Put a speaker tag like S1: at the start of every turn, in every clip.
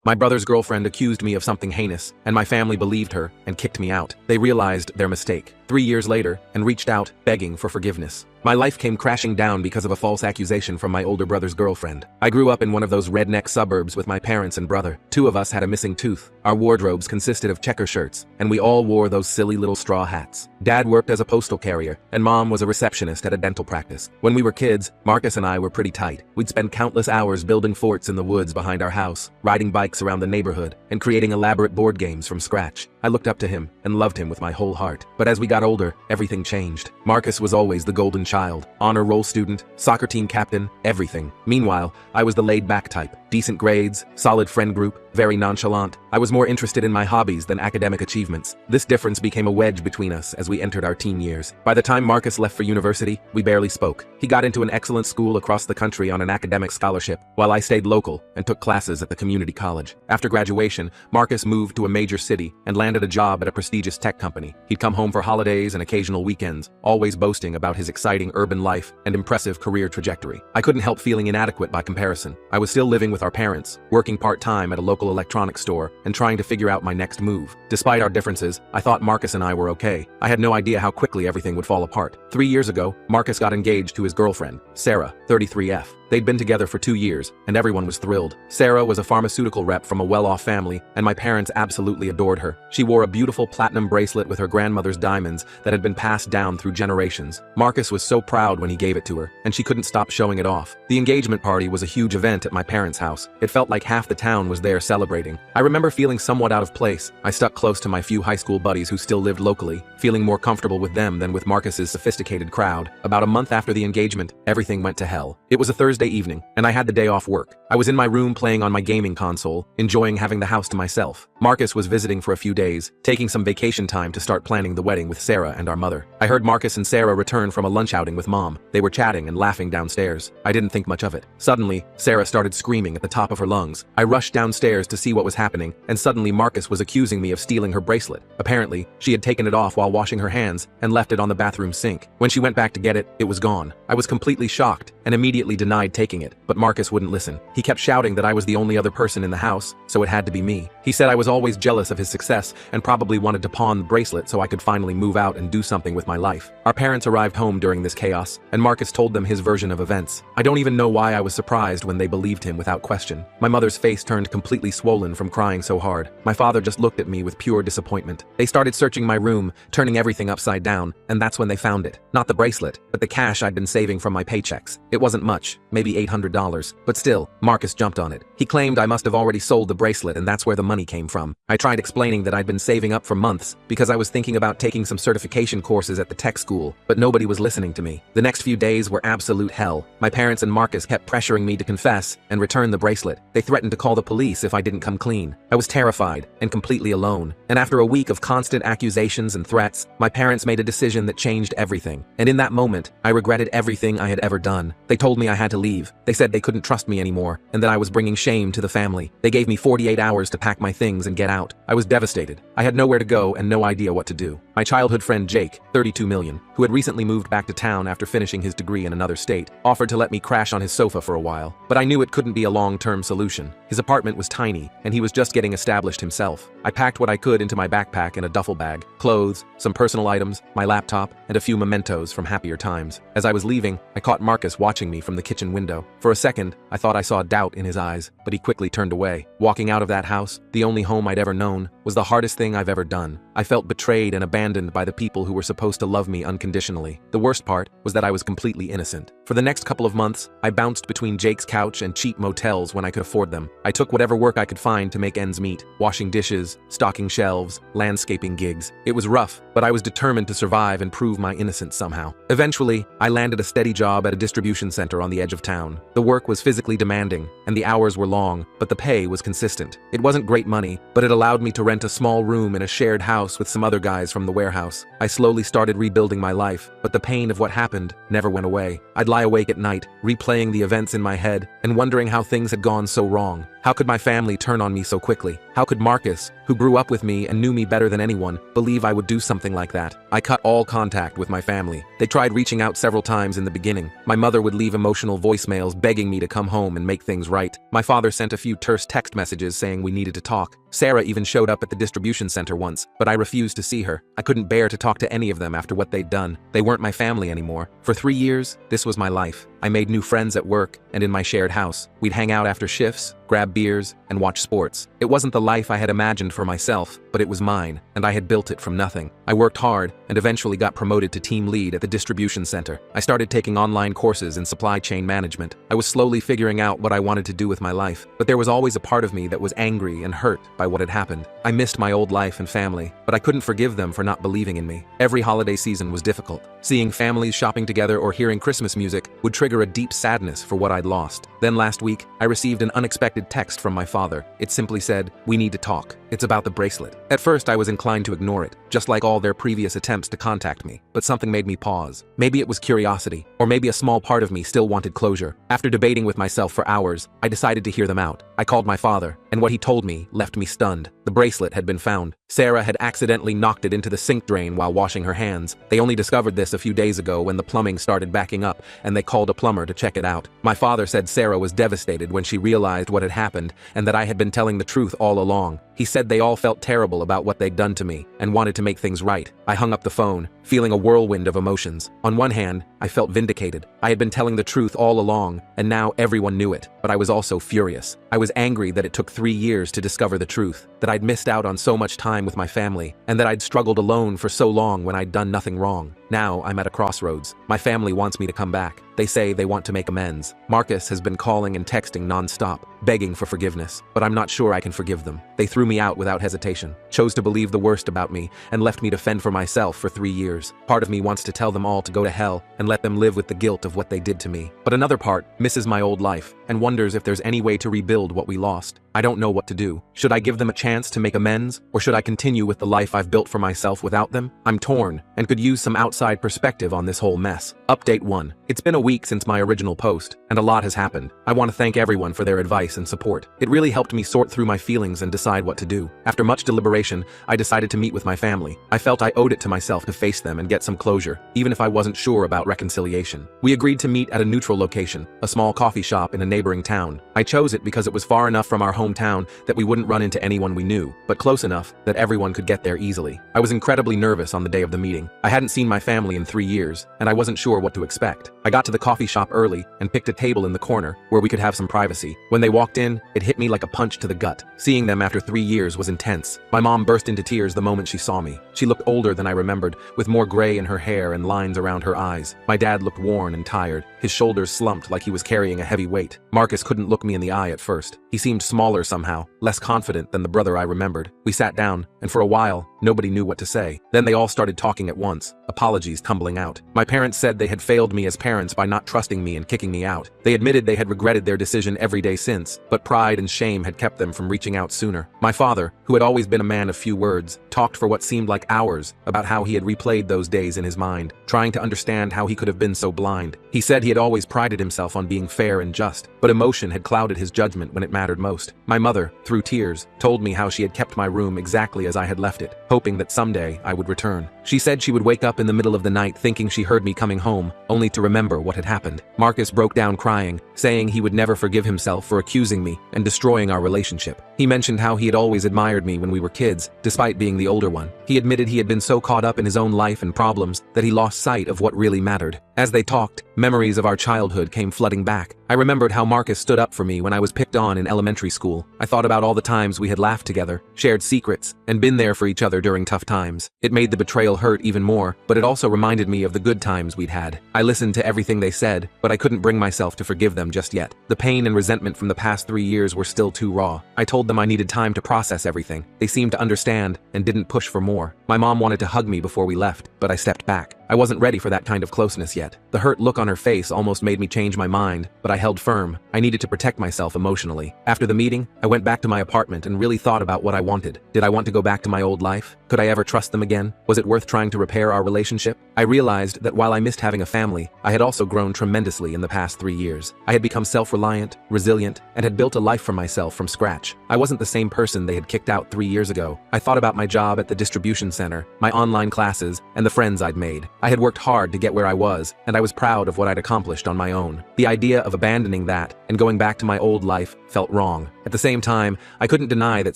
S1: My brother's girlfriend accused me of something heinous, and my family believed her and kicked me out. They realized their mistake 3 years later and reached out, begging for forgiveness. My life came crashing down because of a false accusation from my older brother's girlfriend. I grew up in one of those redneck suburbs with my parents and brother. 2 of us had a missing tooth. Our wardrobes consisted of checker shirts, and we all wore those silly little straw hats. Dad worked as a postal carrier, and Mom was a receptionist at a dental practice. When we were kids, Marcus and I were pretty tight. We'd spend countless hours building forts in the woods behind our house, riding bikes around the neighborhood, and creating elaborate board games from scratch. I looked up to him and loved him with my whole heart. But as we got older, everything changed. Marcus was always the golden child, honor roll student, soccer team captain, everything. Meanwhile, I was the laid-back type. Decent grades, solid friend group, very nonchalant. I was more interested in my hobbies than academic achievements. This difference became a wedge between us as we entered our teen years. By the time Marcus left for university, we barely spoke. He got into an excellent school across the country on an academic scholarship, while I stayed local and took classes at the community college. After graduation, Marcus moved to a major city and landed a job at a prestigious tech company. He'd come home for holidays and occasional weekends, always boasting about his exciting urban life and impressive career trajectory. I couldn't help feeling inadequate by comparison. I was still living with our parents, working part-time at a local electronics store, and trying to figure out my next move. Despite our differences, I thought Marcus and I were okay. I had no idea how quickly everything would fall apart. 3 years ago, Marcus got engaged to his girlfriend, Sarah, 33F. They'd been together for 2 years, and everyone was thrilled. Sarah was a pharmaceutical rep from a well-off family, and my parents absolutely adored her. She wore a beautiful platinum bracelet with her grandmother's diamonds that had been passed down through generations. Marcus was so proud when he gave it to her, and she couldn't stop showing it off. The engagement party was a huge event at my parents' house. It felt like half the town was there celebrating. I remember feeling somewhat out of place. I stuck close to my few high school buddies who still lived locally, feeling more comfortable with them than with Marcus's sophisticated crowd. About a month after the engagement, everything went to hell. It was a Thursday evening, and I had the day off work. I was in my room playing on my gaming console, enjoying having the house to myself. Marcus was visiting for a few days, taking some vacation time to start planning the wedding with Sarah and our mother. I heard Marcus and Sarah return from a lunch outing with Mom. They were chatting and laughing downstairs. I didn't think much of it. Suddenly, Sarah started screaming at the top of her lungs. I rushed downstairs to see what was happening, and suddenly Marcus was accusing me of stealing her bracelet. Apparently, she had taken it off while washing her hands and left it on the bathroom sink. When she went back to get it, it was gone. I was completely shocked and immediately denied taking it, but Marcus wouldn't listen. He kept shouting that I was the only other person in the house, so it had to be me. He said I was always jealous of his success and probably wanted to pawn the bracelet so I could finally move out and do something with my life. Our parents arrived home during this chaos, and Marcus told them his version of events. I don't even know why I was surprised when they believed him without question. My mother's face turned completely swollen from crying so hard. My father just looked at me with pure disappointment. They started searching my room, turning everything upside down, and that's when they found it. Not the bracelet, but the cash I'd been saving from my paychecks. It wasn't much, maybe $800, but still, Marcus jumped on it. He claimed I must have already sold the bracelet and that's where the money came from. I tried explaining that I'd been saving up for months because I was thinking about taking some certification courses at the tech school, but nobody was listening to me. The next few days were absolute hell. My parents and Marcus kept pressuring me to confess and return the bracelet. They threatened to call the police if I didn't come clean. I was terrified and completely alone. And after a week of constant accusations and threats, my parents made a decision that changed everything. And in that moment, I regretted everything I had ever done. They told me I had to leave. They said they couldn't trust me anymore and that I was bringing shame to the family. They gave me 48 hours to pack my things and get out. I was devastated. I had nowhere to go and no idea what to do. My childhood friend Jake, 32 million, who had recently moved back to town after finishing his degree in another state, offered to let me crash on his sofa for a while, but I knew it couldn't be a long-term solution. His apartment was tiny, and he was just getting established himself. I packed what I could into my backpack and a duffel bag, clothes, some personal items, my laptop, and a few mementos from happier times. As I was leaving, I caught Marcus watching me from the kitchen window. For a second, I thought I saw doubt in his eyes, but he quickly turned away. Walking out of that house, the only home I'd ever known, was the hardest thing I've ever done. I felt betrayed and abandoned by the people who were supposed to love me unconditionally. The worst part was that I was completely innocent. For the next couple of months, I bounced between Jake's couch and cheap motels when I could afford them. I took whatever work I could find to make ends meet, washing dishes, stocking shelves, landscaping gigs. It was rough, but I was determined to survive and prove my innocence somehow. Eventually, I landed a steady job at a distribution center on the edge of town. The work was physically demanding, and the hours were long, but the pay was consistent. It wasn't great money, but it allowed me to rent a small room in a shared house with some other guys from the warehouse. I slowly started rebuilding my life, but the pain of what happened never went away. I'd lie awake at night, replaying the events in my head, and wondering how things had gone so wrong. How could my family turn on me so quickly? How could Marcus, who grew up with me and knew me better than anyone, believe I would do something like that? I cut all contact with my family. They tried reaching out several times in the beginning. My mother would leave emotional voicemails begging me to come home and make things right. My father sent a few terse text messages saying we needed to talk. Sarah even showed up at the distribution center once, but I refused to see her. I couldn't bear to talk to any of them after what they'd done. They weren't my family anymore. For 3 years, this was my life. I made new friends at work and in my shared house. We'd hang out after shifts, grab beers, and watch sports. It wasn't the life I had imagined for myself, but it was mine, and I had built it from nothing. I worked hard and eventually got promoted to team lead at the distribution center. I started taking online courses in supply chain management. I was slowly figuring out what I wanted to do with my life, but there was always a part of me that was angry and hurt by what had happened. I missed my old life and family, but I couldn't forgive them for not believing in me. Every holiday season was difficult. Seeing families shopping together or hearing Christmas music would trigger a deep sadness for what I'd lost. Then last week, I received an unexpected text from my father. It simply said, "We need to talk. It's about the bracelet." At first, I was inclined to ignore it, just like all their previous attempts to contact me. But something made me pause. Maybe it was curiosity, or maybe a small part of me still wanted closure. After debating with myself for hours, I decided to hear them out. I called my father, and what he told me left me stunned. The bracelet had been found. Sarah had accidentally knocked it into the sink drain while washing her hands. They only discovered this a few days ago when the plumbing started backing up, and they called a plumber to check it out. My father said Sarah was devastated when she realized what had happened and that I had been telling the truth all along. He said they all felt terrible about what they'd done to me and wanted to make things right. I hung up the phone, feeling a whirlwind of emotions. On one hand, I felt vindicated. I had been telling the truth all along, and now everyone knew it. But I was also furious. I was angry that it took 3 years to discover the truth, that I'd missed out on so much time with my family, and that I'd struggled alone for so long when I'd done nothing wrong. Now I'm at a crossroads. My family wants me to come back. They say they want to make amends. Marcus has been calling and texting nonstop, begging for forgiveness, but I'm not sure I can forgive them. They threw me out without hesitation, chose to believe the worst about me, and left me to fend for myself for 3 years. Part of me wants to tell them all to go to hell and let them live with the guilt of what they did to me. But another part misses my old life and wonders if there's any way to rebuild what we lost. I don't know what to do. Should I give them a chance to make amends, or should I continue with the life I've built for myself without them? I'm torn and could use some outside perspective on this whole mess. Update 1. It's been a week since my original post, and a lot has happened. I want to thank everyone for their advice and support. It really helped me sort through my feelings and decide what to do. After much deliberation, I decided to meet with my family. I felt I owed it to myself to face them and get some closure, even if I wasn't sure about reconciliation. We agreed to meet at a neutral location, a small coffee shop in a neighboring town. I chose it because it was far enough from our hometown that we wouldn't run into anyone we knew, but close enough that everyone could get there easily. I was incredibly nervous on the day of the meeting. I hadn't seen my family in 3 years, and I wasn't sure what to expect. I got to the coffee shop early and picked a table in the corner where we could have some privacy. When they walked in, it hit me like a punch to the gut. Seeing them after 3 years was intense. My mom burst into tears the moment she saw me. She looked older than I remembered, with more gray in her hair and lines around her eyes. My dad looked worn and tired, his shoulders slumped like he was carrying a heavy weight. Marcus couldn't look me in the eye at first. He seemed smaller somehow, less confident than the brother I remembered. We sat down, and for a while, nobody knew what to say. Then they all started talking at once, apologies tumbling out. My parents said they had failed me as parents by not trusting me and kicking me out. They admitted they had regretted their decision every day since, but pride and shame had kept them from reaching out sooner. My father, who had always been a man of few words, talked for what seemed like hours about how he had replayed those days in his mind, trying to understand how he could have been so blind. He said he had always prided himself on being fair and just, but emotion had clouded his judgment when it mattered most. My mother, through tears, told me how she had kept my room exactly as I had left it, hoping that someday I would return. She said she would wake up in the middle of the night thinking she heard me coming home, only to remember what had happened. Marcus broke down crying, saying he would never forgive himself for accusing me and destroying our relationship. He mentioned how he had always admired me when we were kids, despite being the older one. He admitted he had been so caught up in his own life and problems that he lost sight of what really mattered. As they talked, memories of our childhood came flooding back. I remembered how Marcus stood up for me when I was picked on in elementary school. I thought about all the times we had laughed together, shared secrets, and been there for each other during tough times. It made the betrayal hurt even more, but it also reminded me of the good times we'd had. I listened to everything they said, but I couldn't bring myself to forgive them just yet. The pain and resentment from the past 3 years were still too raw. I told them I needed time to process everything. They seemed to understand and didn't push for more. My mom wanted to hug me before we left, but I stepped back. I wasn't ready for that kind of closeness yet. The hurt look on her face almost made me change my mind, but I held firm. I needed to protect myself emotionally. After the meeting, I went back to my apartment and really thought about what I wanted. Did I want to go back to my old life? Could I ever trust them again? Was it worth trying to repair our relationship? I realized that while I missed having a family, I had also grown tremendously in the past 3 years. I had become self-reliant, resilient, and had built a life for myself from scratch. I wasn't the same person they had kicked out 3 years ago. I thought about my job at the distribution center, my online classes, and the friends I'd made. I had worked hard to get where I was, and I was proud of what I'd accomplished on my own. The idea of abandoning that and going back to my old life felt wrong. At the same time, I couldn't deny that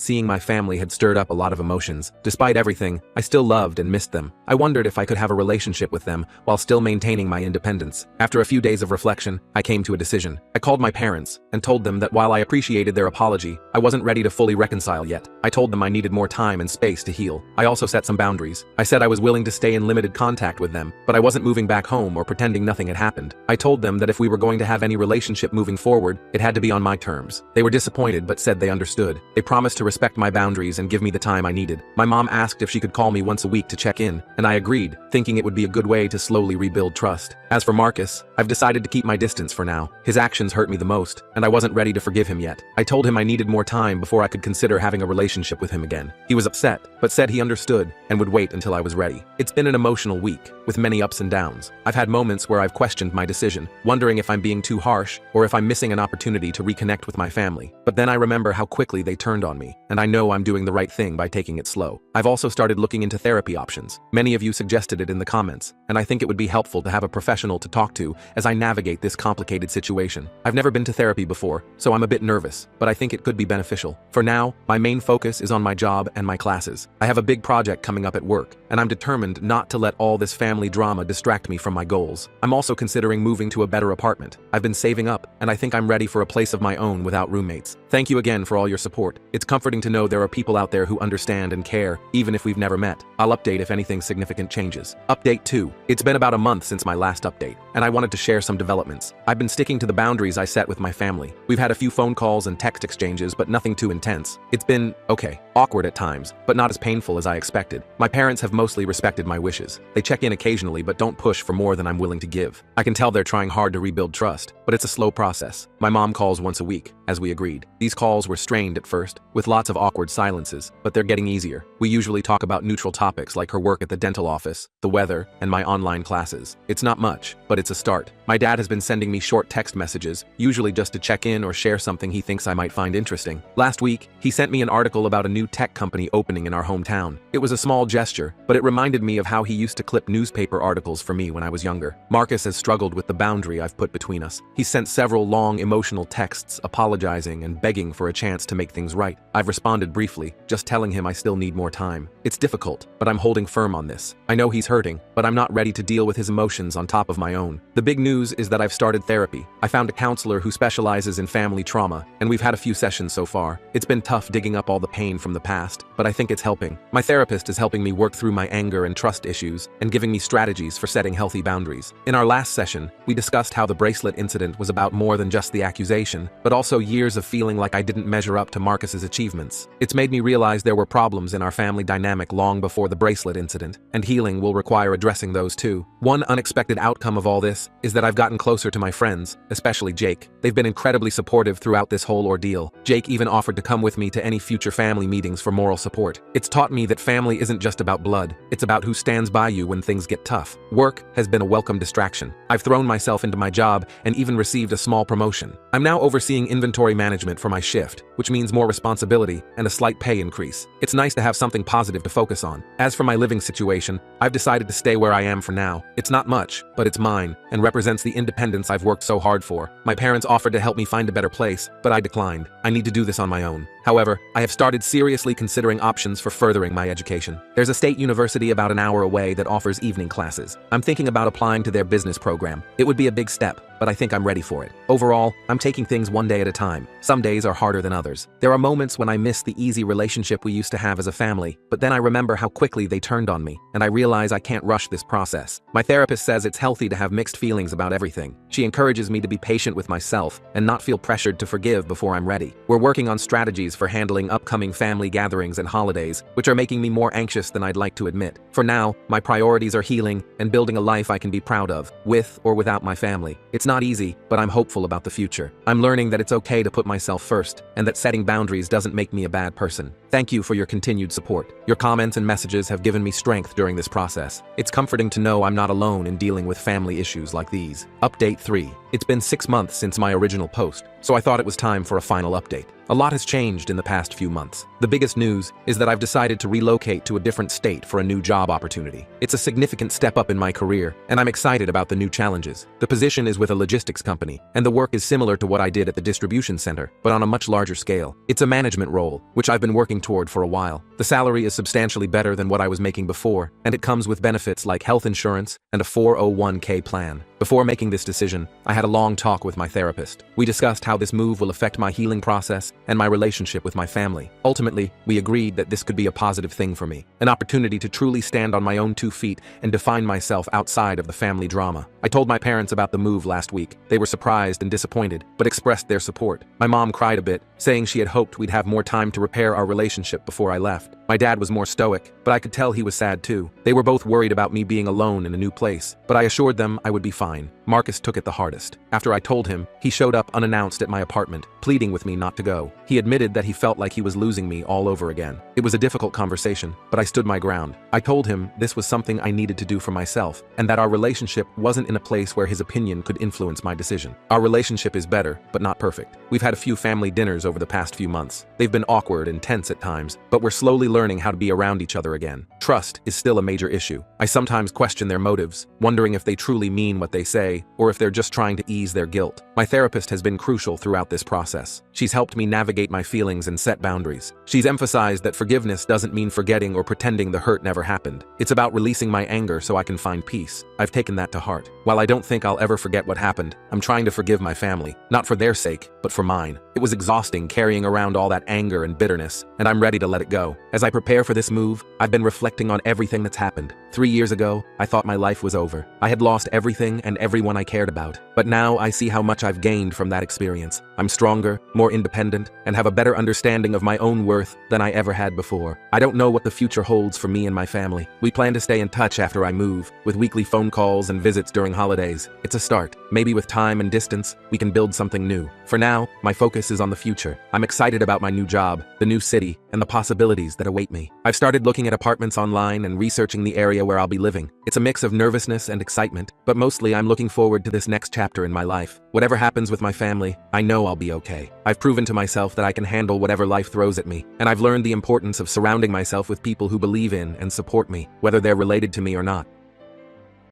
S1: seeing my family had stirred up a lot of emotions. Despite everything, I still loved and missed them. I wondered if I could have a relationship with them while still maintaining my independence. After a few days of reflection, I came to a decision. I called my parents and told them that while I appreciated their apology, I wasn't ready to fully reconcile yet. I told them I needed more time and space to heal. I also set some boundaries. I said I was willing to stay in limited contact with them, but I wasn't moving back home or pretending nothing had happened. I told them that if we were going to have any relationship moving forward, it had to be on my terms. They were disappointed but said they understood. They promised to respect my boundaries and give me the time I needed. My mom asked if she could call me once a week to check in, and I agreed, thinking it would be a good way to slowly rebuild trust. As for Marcus, I've decided to keep my distance for now. His actions hurt me the most, and I wasn't ready to forgive him yet. I told him I needed more time before I could consider having a relationship with him again. He was upset, but said he understood and would wait until I was ready. It's been an emotional week, with many ups and downs. I've had moments where I've questioned my decision, wondering if I'm being too harsh or if I'm missing an opportunity to reconnect with my family. But then I remember how quickly they turned on me, and I know I'm doing the right thing by taking it slow. I've also started looking into therapy options. Many of you suggested it in the comments, and I think it would be helpful to have a professional to talk to as I navigate this complicated situation. I've never been to therapy before, so I'm a bit nervous, but I think it could be beneficial. For now, my main focus is on my job and my classes. I have a big project coming up at work, and I'm determined not to let all this family drama distract me from my goals. I'm also considering moving to a better apartment. I've been saving up, and I think I'm ready for a place of my own without roommates. Thank you again for all your support. It's comforting to know there are people out there who understand and care, even if we've never met. I'll update if anything significant changes. Update 2. It's been about a month since my last update, and I wanted to share some developments. I've been sticking to the boundaries I set with my family. We've had a few phone calls and text exchanges, but nothing too intense. It's been, okay, awkward at times, but not as painful as I expected. My parents have mostly respected my wishes. They check in occasionally, but don't push for more than I'm willing to give. I can tell they're trying hard to rebuild trust, but it's a slow process. My mom calls once a week, as we agreed. These calls were strained at first, with lots of awkward silences, but they're getting easier. We usually talk about neutral topics like her work at the dental office, the weather, and my online classes. It's not much, but it's a start. My dad has been sending me short text messages, usually just to check in or share something he thinks I might find interesting. Last week, he sent me an article about a new tech company opening in our hometown. It was a small gesture, but it reminded me of how he used to clip newspaper articles for me when I was younger. Marcus has struggled with the boundary I've put between us. He's sent several long, emotional texts apologizing and begging for a chance to make things right. I've responded briefly, just telling him I still need more time. It's difficult, but I'm holding firm on this. I know he's hurting, but I'm not ready to deal with his emotions on top of my own. The big news is that I've started therapy. I found a counselor who specializes in family trauma, and we've had a few sessions so far. It's been tough digging up all the pain from the past, but I think it's helping. My therapist is helping me work through my anger and trust issues and giving me strategies for setting healthy boundaries. In our last session, we discussed how the bracelet incident was about more than just the accusation, but also years of feeling like I didn't measure up to Marcus's achievements. It's made me realize there were problems in our family dynamic long before the bracelet incident, and healing will require addressing those too. One unexpected outcome of all this is that I've gotten closer to my friends, especially Jake. They've been incredibly supportive throughout this whole ordeal. Jake even offered to come with me to any future family meetings for moral support. It's taught me that family isn't just about blood, it's about who stands by you when things get tough. Work has been a welcome distraction. I've thrown myself into my job and even received a small promotion. I'm now overseeing inventory management for my shift, which means more responsibility and a slight pay increase. It's nice to have something positive to focus on. As for my living situation, I've decided to stay where I am for now. It's not much, but it's mine, and represents the independence I've worked so hard for. My parents offered to help me find a better place, but I declined. I need to do this on my own. However, I have started seriously considering options for furthering my education. There's a state university about an hour away that offers evening classes. I'm thinking about applying to their business program. It would be a big step, but I think I'm ready for it. Overall, I'm taking things one day at a time. Some days are harder than others. There are moments when I miss the easy relationship we used to have as a family, but then I remember how quickly they turned on me, and I realize I can't rush this process. My therapist says it's healthy to have mixed feelings about everything. She encourages me to be patient with myself and not feel pressured to forgive before I'm ready. We're working on strategies for handling upcoming family gatherings and holidays, which are making me more anxious than I'd like to admit. For now, my priorities are healing and building a life I can be proud of, with or without my family. It's not easy, but I'm hopeful about the future. I'm learning that it's okay to put myself first, and that setting boundaries doesn't make me a bad person. Thank you for your continued support. Your comments and messages have given me strength during this process. It's comforting to know I'm not alone in dealing with family issues like these. Update 3. It's been 6 months since my original post, so I thought it was time for a final update. A lot has changed in the past few months. The biggest news is that I've decided to relocate to a different state for a new job opportunity. It's a significant step up in my career, and I'm excited about the new challenges. The position is with a logistics company, and the work is similar to what I did at the distribution center, but on a much larger scale. It's a management role, which I've been working toward for a while. The salary is substantially better than what I was making before, and it comes with benefits like health insurance and a 401k plan. Before making this decision, I had a long talk with my therapist. We discussed how this move will affect my healing process and my relationship with my family. Ultimately, we agreed that this could be a positive thing for me, an opportunity to truly stand on my own 2 feet and define myself outside of the family drama. I told my parents about the move last week. They were surprised and disappointed, but expressed their support. My mom cried a bit, saying she had hoped we'd have more time to repair our relationship before I left. My dad was more stoic, but I could tell he was sad too. They were both worried about me being alone in a new place, but I assured them I would be fine. Marcus took it the hardest. After I told him, he showed up unannounced at my apartment, pleading with me not to go. He admitted that he felt like he was losing me all over again. It was a difficult conversation, but I stood my ground. I told him this was something I needed to do for myself, and that our relationship wasn't in a place where his opinion could influence my decision. Our relationship is better, but not perfect. We've had a few family dinners over the past few months. They've been awkward and tense at times, but we're slowly learning how to be around each other again. Trust is still a major issue. I sometimes question their motives, wondering if they truly mean what they say, or if they're just trying to ease their guilt. My therapist has been crucial throughout this process. She's helped me navigate my feelings and set boundaries. She's emphasized that forgiveness doesn't mean forgetting or pretending the hurt never happened. It's about releasing my anger so I can find peace. I've taken that to heart. While I don't think I'll ever forget what happened, I'm trying to forgive my family, not for their sake, but for mine. It was exhausting carrying around all that anger and bitterness, and I'm ready to let it go. As I prepare for this move, I've been reflecting on everything that's happened. 3 years ago, I thought my life was over. I had lost everything and everyone I cared about. But now I see how much I've gained from that experience. I'm stronger, more independent, and have a better understanding of my own worth than I ever had before. I don't know what the future holds for me and my family. We plan to stay in touch after I move, with weekly phone calls and visits during holidays. It's a start. Maybe with time and distance, we can build something new. For now, my focus is on the future. I'm excited about my new job, the new city, and the possibilities that await me. I've started looking at apartments online and researching the area where I'll be living. It's a mix of nervousness and excitement, but mostly I'm looking forward to this next chapter in my life. Whatever happens with my family, I know I'll be okay. I've proven to myself that I can handle whatever life throws at me, and I've learned the importance of surrounding myself with people who believe in and support me, whether they're related to me or not.